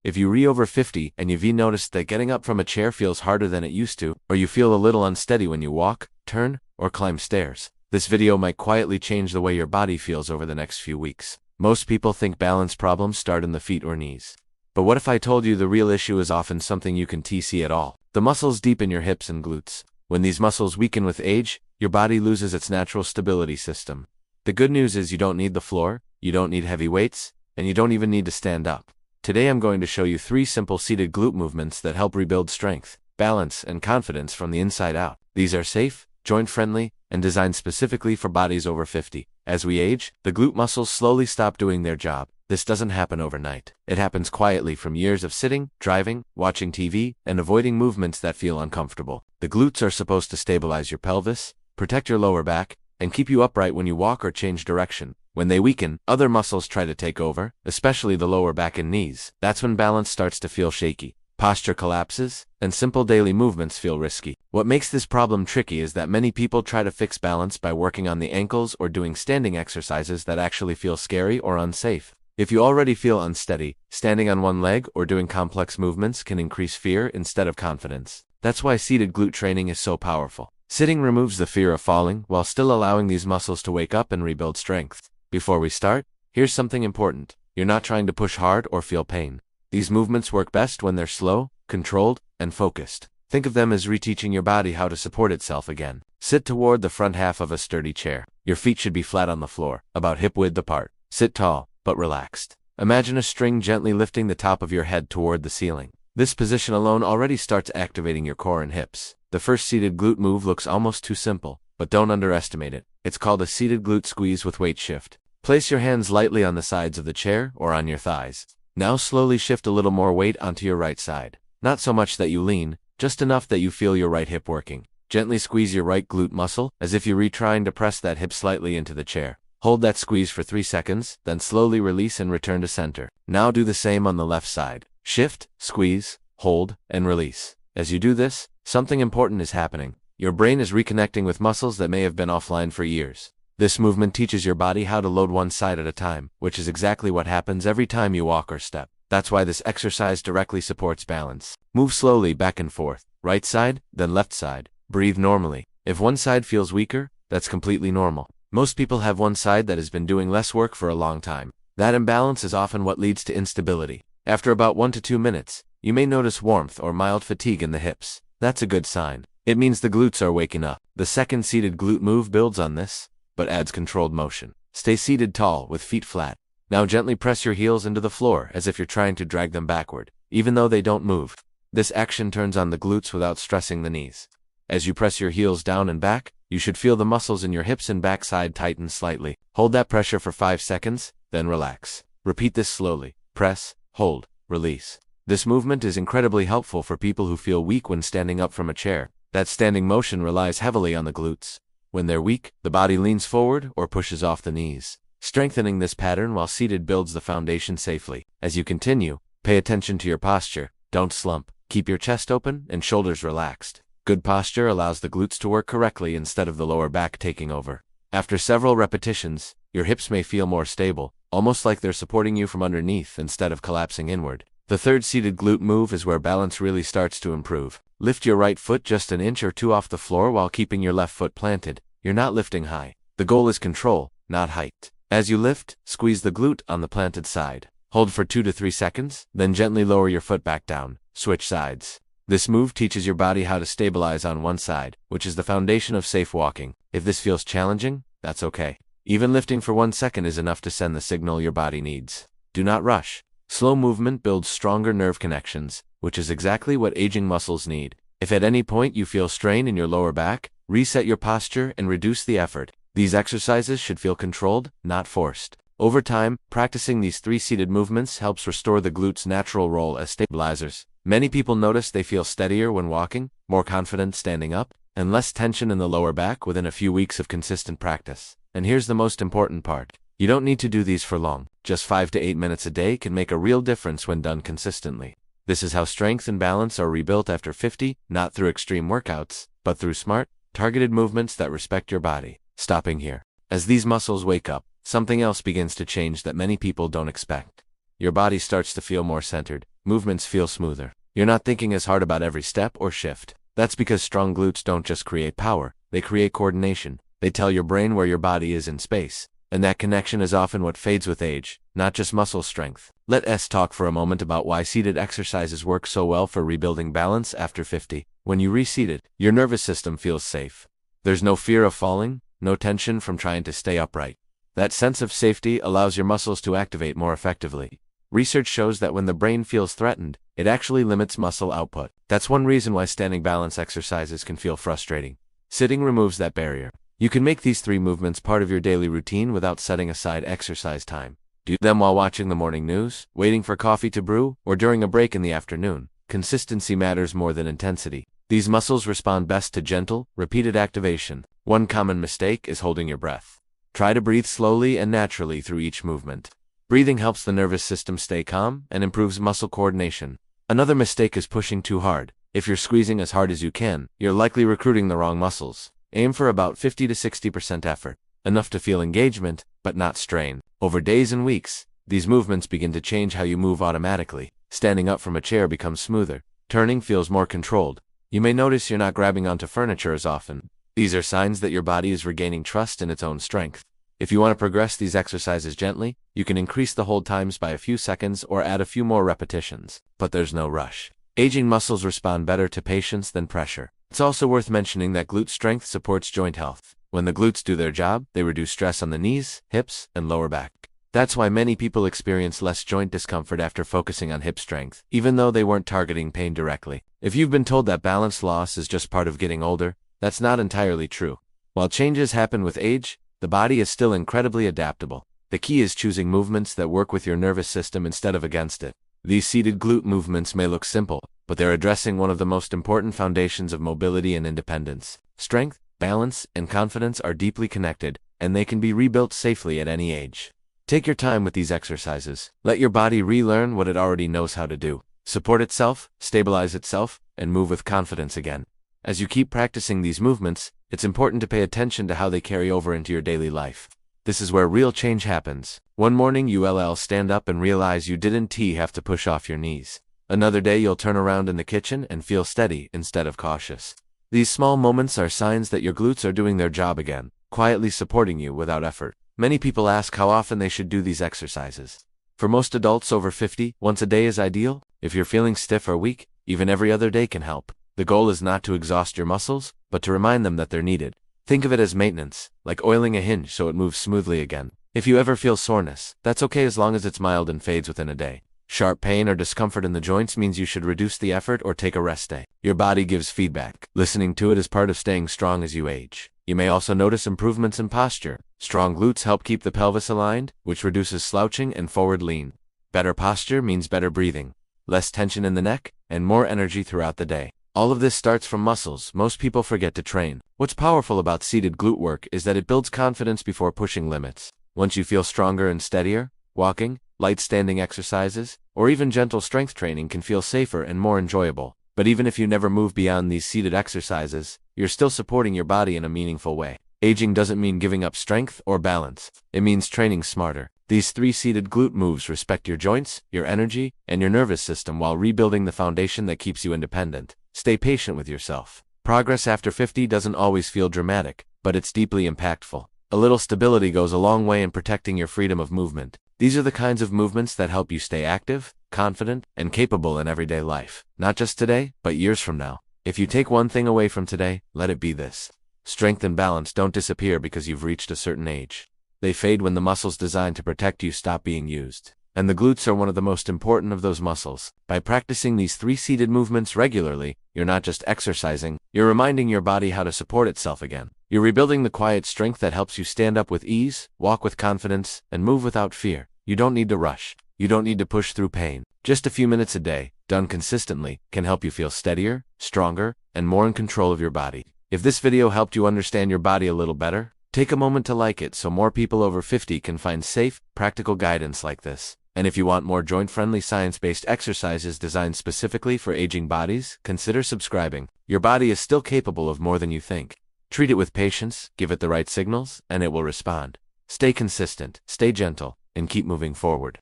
If you're over 50 and you've noticed that getting up from a chair feels harder than it used to, or you feel a little unsteady when you walk, turn, or climb stairs, this video might quietly change the way your body feels over the next few weeks. Most people think balance problems start in the feet or knees. But what if I told you the real issue is often something you can see at all? The muscles deep in your hips and glutes. When these muscles weaken with age, your body loses its natural stability system. The good news is you don't need the floor, you don't need heavy weights, and you don't even need to stand up. Today I'm going to show you 3 simple seated glute movements that help rebuild strength, balance, and confidence from the inside out. These are safe, joint-friendly, and designed specifically for bodies over 50. As we age, the glute muscles slowly stop doing their job. This doesn't happen overnight. It happens quietly from years of sitting, driving, watching TV, and avoiding movements that feel uncomfortable. The glutes are supposed to stabilize your pelvis, protect your lower back, and keep you upright when you walk or change direction. When they weaken, other muscles try to take over, especially the lower back and knees. That's when balance starts to feel shaky, posture collapses, and simple daily movements feel risky. What makes this problem tricky is that many people try to fix balance by working on the ankles or doing standing exercises that actually feel scary or unsafe. If you already feel unsteady, standing on one leg or doing complex movements can increase fear instead of confidence. That's why seated glute training is so powerful. Sitting removes the fear of falling while still allowing these muscles to wake up and rebuild strength. Before we start, here's something important. You're not trying to push hard or feel pain. These movements work best when they're slow, controlled, and focused. Think of them as reteaching your body how to support itself again. Sit toward the front half of a sturdy chair. Your feet should be flat on the floor, about hip width apart. Sit tall, but relaxed. Imagine a string gently lifting the top of your head toward the ceiling. This position alone already starts activating your core and hips. The first seated glute move looks almost too simple, but don't underestimate it. It's called a seated glute squeeze with weight shift. Place your hands lightly on the sides of the chair or on your thighs. Now slowly shift a little more weight onto your right side. Not so much that you lean, just enough that you feel your right hip working. Gently squeeze your right glute muscle, as if you're trying to press that hip slightly into the chair. Hold that squeeze for 3 seconds, then slowly release and return to center. Now do the same on the left side. Shift, squeeze, hold, and release. As you do this, something important is happening. Your brain is reconnecting with muscles that may have been offline for years. This movement teaches your body how to load one side at a time, which is exactly what happens every time you walk or step. That's why this exercise directly supports balance. Move slowly back and forth, right side, then left side. Breathe normally. If one side feels weaker, that's completely normal. Most people have one side that has been doing less work for a long time. That imbalance is often what leads to instability. After about 1 to 2 minutes, you may notice warmth or mild fatigue in the hips. That's a good sign. It means the glutes are waking up. The second seated glute move builds on this, but adds controlled motion. Stay seated tall with feet flat. Now gently press your heels into the floor as if you're trying to drag them backward, even though they don't move. This action turns on the glutes without stressing the knees. As you press your heels down and back, you should feel the muscles in your hips and backside tighten slightly. Hold that pressure for 5 seconds, then relax. Repeat this slowly. Press, hold, release. This movement is incredibly helpful for people who feel weak when standing up from a chair. That standing motion relies heavily on the glutes. When they're weak, the body leans forward or pushes off the knees. Strengthening this pattern while seated builds the foundation safely. As you continue, pay attention to your posture. Don't slump. Keep your chest open and shoulders relaxed. Good posture allows the glutes to work correctly instead of the lower back taking over. After several repetitions, your hips may feel more stable, almost like they're supporting you from underneath instead of collapsing inward. The third seated glute move is where balance really starts to improve. Lift your right foot just an inch or 2 off the floor while keeping your left foot planted. You're not lifting high. The goal is control, not height. As you lift, squeeze the glute on the planted side. Hold for 2 to 3 seconds, then gently lower your foot back down. Switch sides. This move teaches your body how to stabilize on one side, which is the foundation of safe walking. If this feels challenging, that's okay. Even lifting for 1 second is enough to send the signal your body needs. Do not rush. Slow movement builds stronger nerve connections, which is exactly what aging muscles need. If at any point you feel strain in your lower back, reset your posture and reduce the effort. These exercises should feel controlled, not forced. Over time, practicing these 3 seated movements helps restore the glutes' natural role as stabilizers. Many people notice they feel steadier when walking, more confident standing up, and less tension in the lower back within a few weeks of consistent practice. And here's the most important part. You don't need to do these for long. Just 5 to 8 minutes a day can make a real difference when done consistently. This is how strength and balance are rebuilt after 50, not through extreme workouts, but through smart, targeted movements that respect your body. Stopping here. As these muscles wake up, something else begins to change that many people don't expect. Your body starts to feel more centered. movements feel smoother. You're not thinking as hard about every step or shift. That's because strong glutes don't just create power, they create coordination. They tell your brain where your body is in space. And that connection is often what fades with age, not just muscle strength. Let's talk for a moment about why seated exercises work so well for rebuilding balance after 50. When you reseated, your nervous system feels safe. There's no fear of falling, no tension from trying to stay upright. That sense of safety allows your muscles to activate more effectively. Research shows that when the brain feels threatened, it actually limits muscle output. That's one reason why standing balance exercises can feel frustrating. Sitting removes that barrier. You can make these 3 movements part of your daily routine without setting aside exercise time. Do them while watching the morning news, waiting for coffee to brew, or during a break in the afternoon. Consistency matters more than intensity. These muscles respond best to gentle, repeated activation. One common mistake is holding your breath. Try to breathe slowly and naturally through each movement. Breathing helps the nervous system stay calm and improves muscle coordination. Another mistake is pushing too hard. If you're squeezing as hard as you can, you're likely recruiting the wrong muscles. Aim for about 50 to 60% effort, enough to feel engagement, but not strain. Over days and weeks, these movements begin to change how you move automatically. Standing up from a chair becomes smoother. Turning feels more controlled. You may notice you're not grabbing onto furniture as often. These are signs that your body is regaining trust in its own strength. If you want to progress these exercises gently, you can increase the hold times by a few seconds or add a few more repetitions. But there's no rush. Aging muscles respond better to patience than pressure. It's also worth mentioning that glute strength supports joint health. When the glutes do their job, they reduce stress on the knees, hips, and lower back. That's why many people experience less joint discomfort after focusing on hip strength, even though they weren't targeting pain directly. If you've been told that balance loss is just part of getting older, that's not entirely true. While changes happen with age, the body is still incredibly adaptable. The key is choosing movements that work with your nervous system instead of against it. These seated glute movements may look simple, but they're addressing one of the most important foundations of mobility and independence. Strength, balance, and confidence are deeply connected, and they can be rebuilt safely at any age. Take your time with these exercises. Let your body relearn what it already knows how to do. Support itself, stabilize itself, and move with confidence again. As you keep practicing these movements, it's important to pay attention to how they carry over into your daily life. This is where real change happens. One morning you'll stand up and realize you didn't have to push off your knees. Another day you'll turn around in the kitchen and feel steady instead of cautious. These small moments are signs that your glutes are doing their job again, quietly supporting you without effort. Many people ask how often they should do these exercises. For most adults over 50, once a day is ideal. If you're feeling stiff or weak, even every other day can help. The goal is not to exhaust your muscles, but to remind them that they're needed. Think of it as maintenance, like oiling a hinge so it moves smoothly again. If you ever feel soreness, that's okay as long as it's mild and fades within a day. Sharp pain or discomfort in the joints means you should reduce the effort or take a rest day. Your body gives feedback. Listening to it is part of staying strong as you age. You may also notice improvements in posture. Strong glutes help keep the pelvis aligned, which reduces slouching and forward lean. Better posture means better breathing, less tension in the neck, and more energy throughout the day. All of this starts from muscles most people forget to train. What's powerful about seated glute work is that it builds confidence before pushing limits. Once you feel stronger and steadier, walking, light standing exercises, or even gentle strength training can feel safer and more enjoyable. But even if you never move beyond these seated exercises, you're still supporting your body in a meaningful way. Aging doesn't mean giving up strength or balance. It means training smarter. These 3 seated glute moves respect your joints, your energy, and your nervous system while rebuilding the foundation that keeps you independent. Stay patient with yourself. Progress after 50 doesn't always feel dramatic, but it's deeply impactful. A little stability goes a long way in protecting your freedom of movement. These are the kinds of movements that help you stay active, confident, and capable in everyday life. Not just today, but years from now. If you take one thing away from today, let it be this. Strength and balance don't disappear because you've reached a certain age. They fade when the muscles designed to protect you stop being used. And the glutes are one of the most important of those muscles. By practicing these 3 seated movements regularly, you're not just exercising, you're reminding your body how to support itself again. You're rebuilding the quiet strength that helps you stand up with ease, walk with confidence, and move without fear. You don't need to rush. You don't need to push through pain. Just a few minutes a day, done consistently, can help you feel steadier, stronger, and more in control of your body. If this video helped you understand your body a little better, take a moment to like it so more people over 50 can find safe, practical guidance like this. And if you want more joint-friendly science-based exercises designed specifically for aging bodies, consider subscribing. Your body is still capable of more than you think. Treat it with patience, give it the right signals, and it will respond. Stay consistent, stay gentle, and keep moving forward.